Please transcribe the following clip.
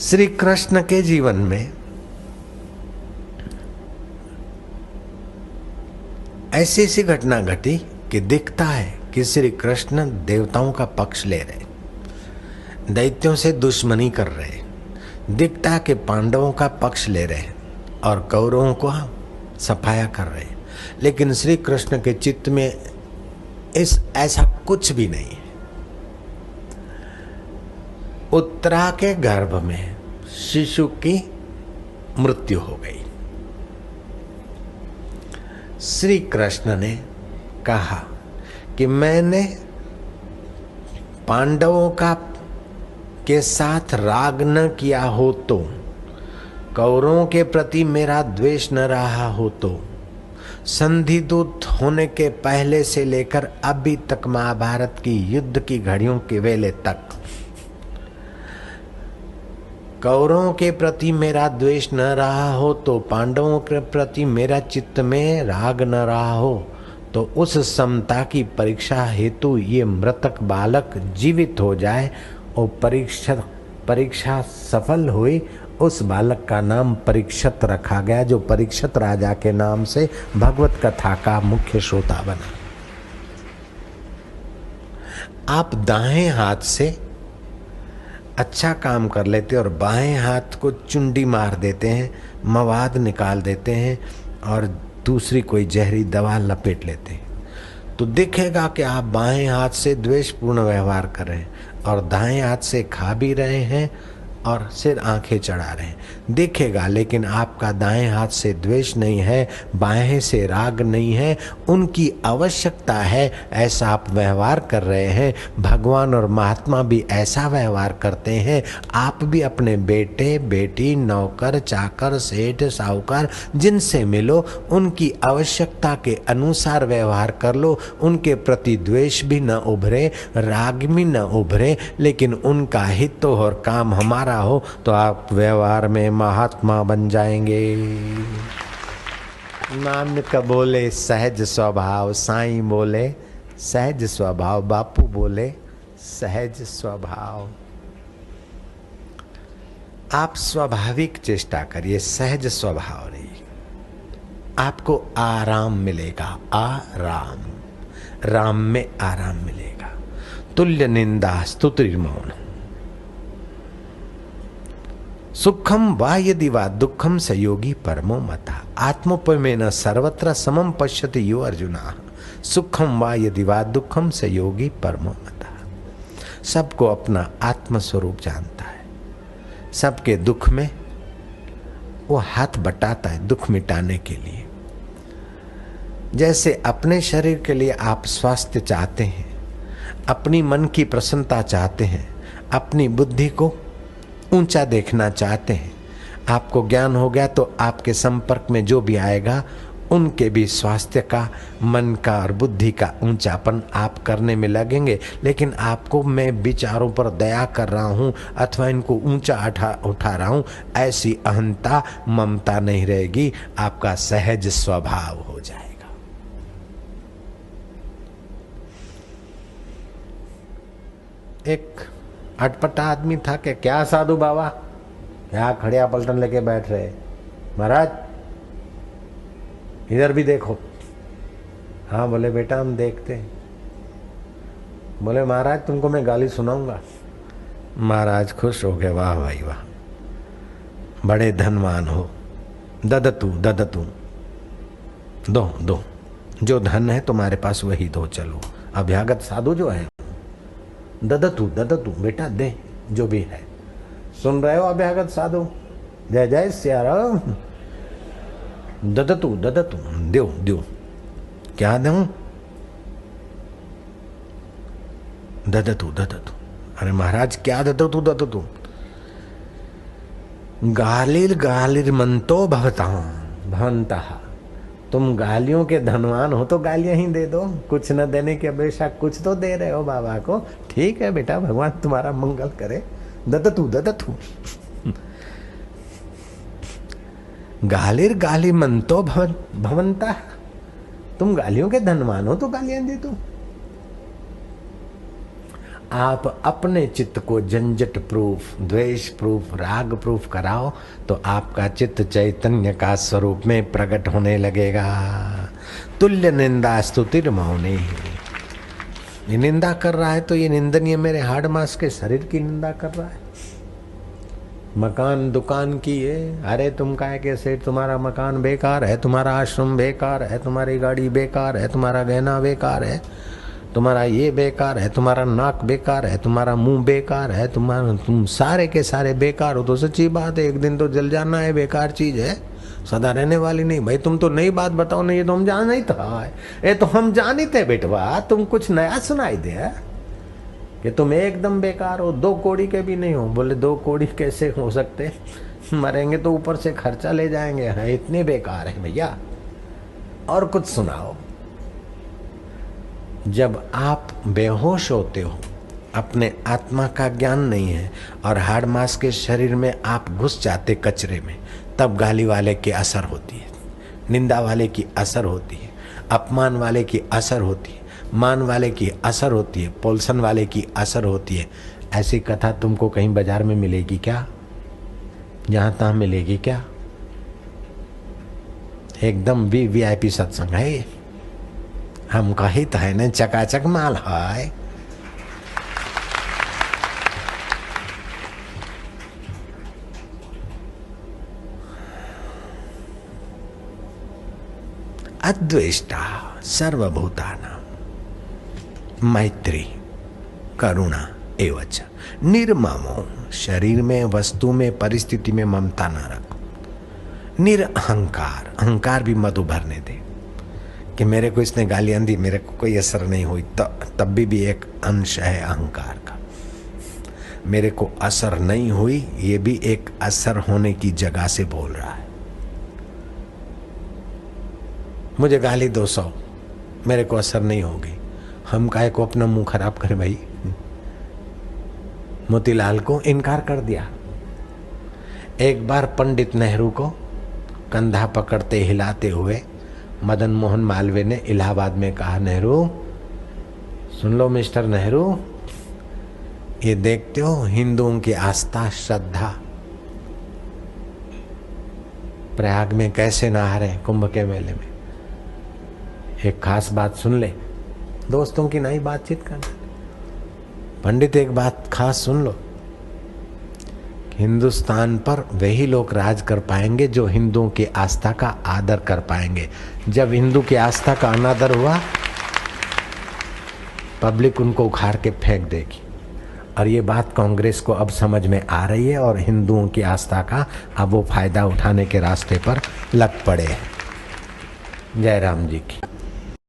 श्री कृष्ण के जीवन में ऐसी सी घटना घटी कि दिखता है कि श्री कृष्ण देवताओं का पक्ष ले रहे, दैत्यों से दुश्मनी कर रहे। दिखता है कि पांडवों का पक्ष ले रहे और कौरवों को सफाया कर रहे। लेकिन श्री कृष्ण के चित्त में ऐसा कुछ भी नहीं है। उत्तरा के गर्भ में शिशु की मृत्यु हो गई। श्री कृष्ण ने कहा कि मैंने पांडवों का के साथ राग न किया हो तो, कौरवों के प्रति मेरा द्वेष न रहा हो तो, संधि दूत होने के पहले से लेकर अभी तक महाभारत की युद्ध की घड़ियों के वेले तक कौरवों के प्रति मेरा द्वेष न रहा हो तो, पांडवों के प्रति मेरा चित्त में राग न रहा हो तो, उस समता की परीक्षा हेतु ये मृतक बालक जीवित हो जाए और परीक्षा सफल हुई। उस बालक का नाम परीक्षित रखा गया, जो परीक्षित राजा के नाम से भगवत कथा का मुख्य श्रोता बना। आप दाएं हाथ से अच्छा काम कर लेते और बाएं हाथ को चुंडी मार देते हैं, मवाद निकाल देते हैं और दूसरी कोई जहरी दवा लपेट लेते हैं, तो दिखेगा कि आप बाएं हाथ से द्वेषपूर्ण व्यवहार कर रहे हैं और दाएं हाथ से खा भी रहे हैं और सिर आंखें चढ़ा रहे हैं, दिखेगा। लेकिन आपका दाएं हाथ से द्वेष नहीं है, बाएं से राग नहीं है, उनकी आवश्यकता है ऐसा आप व्यवहार कर रहे हैं। भगवान और महात्मा भी ऐसा व्यवहार करते हैं। आप भी अपने बेटे बेटी नौकर चाकर सेठ साहूकार जिनसे मिलो उनकी आवश्यकता के अनुसार व्यवहार कर लो। उनके प्रति द्वेष भी न उभरे, राग भी न उभरे, लेकिन उनका हित और काम हमारा हो तो आप व्यवहार में महात्मा बन जाएंगे। नानक बोले सहज स्वभाव, साईं बोले सहज स्वभाव, बापू बोले सहज स्वभाव। आप स्वाभाविक चेष्टा करिए, सहज स्वभाव रहिए, आपको आराम मिलेगा। आराम, राम में आराम मिलेगा। तुल्य निंदा स्तुति मौन, सुखम वा यदि वा दुखम सहयोगी परमो मता, आत्मोपमेन सर्वत्र समम पश्यति यो अर्जुना, सुखम वा यदि वा दुखम सहयोगी परमो मता। सबको अपना आत्मस्वरूप जानता है, सबके दुख में वो हाथ बटाता है दुख मिटाने के लिए। जैसे अपने शरीर के लिए आप स्वास्थ्य चाहते हैं, अपनी मन की प्रसन्नता चाहते हैं, अपनी बुद्धि को ऊंचा देखना चाहते हैं, आपको ज्ञान हो गया तो आपके संपर्क में जो भी आएगा उनके भी स्वास्थ्य का, मन का और बुद्धि का ऊंचापन आप करने में लगेंगे। लेकिन आपको मैं विचारों पर दया कर रहा हूं अथवा इनको ऊंचा उठा रहा हूं, ऐसी अहंता ममता नहीं रहेगी, आपका सहज स्वभाव हो जाएगा। एक अटपटा आदमी था कि क्या साधु बाबा यहाँ खड़िया पलटन लेके बैठ रहे, महाराज इधर भी देखो। हाँ बोले बेटा हम देखते हैं। बोले महाराज तुमको मैं गाली सुनाऊंगा। महाराज खुश हो गए, वाह भाई वाह, बड़े धनवान हो, ददतु ददतु, दो दो, जो धन है तुम्हारे पास वही दो, चलो। अभ्यागत साधु जो है, ददतु ददतु, बेटा दे जो भी है। सुन रहे हो अभ्यागत साधु, जय जय सिया राम। ददतु ददतु, दो दो, क्या दूं? ददतु ददतु। अरे महाराज क्या ददतु ददतु? गालिर गालिर मंतो भवंतः, तुम गालियों के धनवान हो तो गालियां ही दे दो, कुछ न देने की अपेक्षा कुछ तो दे रहे हो बाबा को। ठीक है बेटा, भगवान तुम्हारा मंगल करे। ददतु ददतु, गालिर गाली मंतो भवंता, तुम गालियों के धनवान हो तो गालियां दे दो। आप अपने चित्त को झंझट प्रूफ, द्वेष प्रूफ, राग प्रूफ कराओ तो आपका चित्त चैतन्य का स्वरूप में प्रकट होने लगेगा। तुल्य निंदा स्तुतिर मौनी। ये निंदा कर रहा है तो ये निंदनीय मेरे हाड़ मांस के शरीर की निंदा कर रहा है। मकान दुकान की है, अरे तुम काहे के सेठ, तुम्हारा मकान बेकार है, तुम्हारा आश्रम बेकार है, तुम्हारी गाड़ी बेकार है, तुम्हारा गहना बेकार है, तुम्हारा ये बेकार है, तुम्हारा नाक बेकार है, तुम्हारा मुंह बेकार है, तुम सारे के सारे बेकार हो। तो सच्ची बात है, एक दिन तो जल जाना है, बेकार चीज है, सदा रहने वाली नहीं। भाई तुम तो नई बात बताओ ना, ये तो हम जान ही था, ये तो हम जान ही थे बेटवा, तुम कुछ नया सुनाई दे कि तुम एकदम बेकार हो, 2 कौड़ी के भी नहीं हो। बोले 2 कौड़ी कैसे हो सकते, मरेंगे तो ऊपर से खर्चा ले जाएंगे, हाँ इतने बेकार है भैया। और कुछ सुनाओ। जब आप बेहोश होते हो, अपने आत्मा का ज्ञान नहीं है और हाड़ मांस के शरीर में आप घुस जाते कचरे में, तब गाली वाले की असर होती है, निंदा वाले की असर होती है, अपमान वाले की असर होती है, मान वाले की असर होती है, पोल्सन वाले की असर होती है। ऐसी कथा तुमको कहीं बाजार में मिलेगी क्या? जहां तहां मिलेगी क्या? एकदम VIP सत्संग है, हम कहित है न चकाचक माल है। अद्वेष्टा सर्वभूतानां मैत्री करुणा एवच निर्ममो। शरीर में, वस्तु में, परिस्थिति में ममता न रखो। निरअहंकार, अहंकार भी मत उभरने दे कि मेरे को इसने गालियां दी, मेरे को कोई असर नहीं हुई, तब भी एक अंश है अहंकार का। मेरे को असर नहीं हुई, ये भी एक असर होने की जगह से बोल रहा है। मुझे गाली 200, मेरे को असर नहीं होगी, हम काहे को अपना मुंह खराब करें भाई। मोतीलाल को इनकार कर दिया। एक बार पंडित नेहरू को कंधा पकड़ते हिलाते हुए मदन मोहन मालवीय ने इलाहाबाद में कहा, नेहरू सुन लो मिस्टर नेहरू, ये देखते हो हिंदुओं की आस्था श्रद्धा प्रयाग में कैसे नहा रहे कुंभ के मेले में। एक खास बात सुन ले, दोस्तों की नई बातचीत करना। पंडित एक बात खास सुन लो, हिंदुस्तान पर वही लोग राज कर पाएंगे जो हिंदुओं की आस्था का आदर कर पाएंगे। जब हिंदू की आस्था का अनादर हुआ, पब्लिक उनको उखाड़ के फेंक देगी। और ये बात कांग्रेस को अब समझ में आ रही है और हिंदुओं की आस्था का अब वो फायदा उठाने के रास्ते पर लग पड़े हैं। जय राम जी की।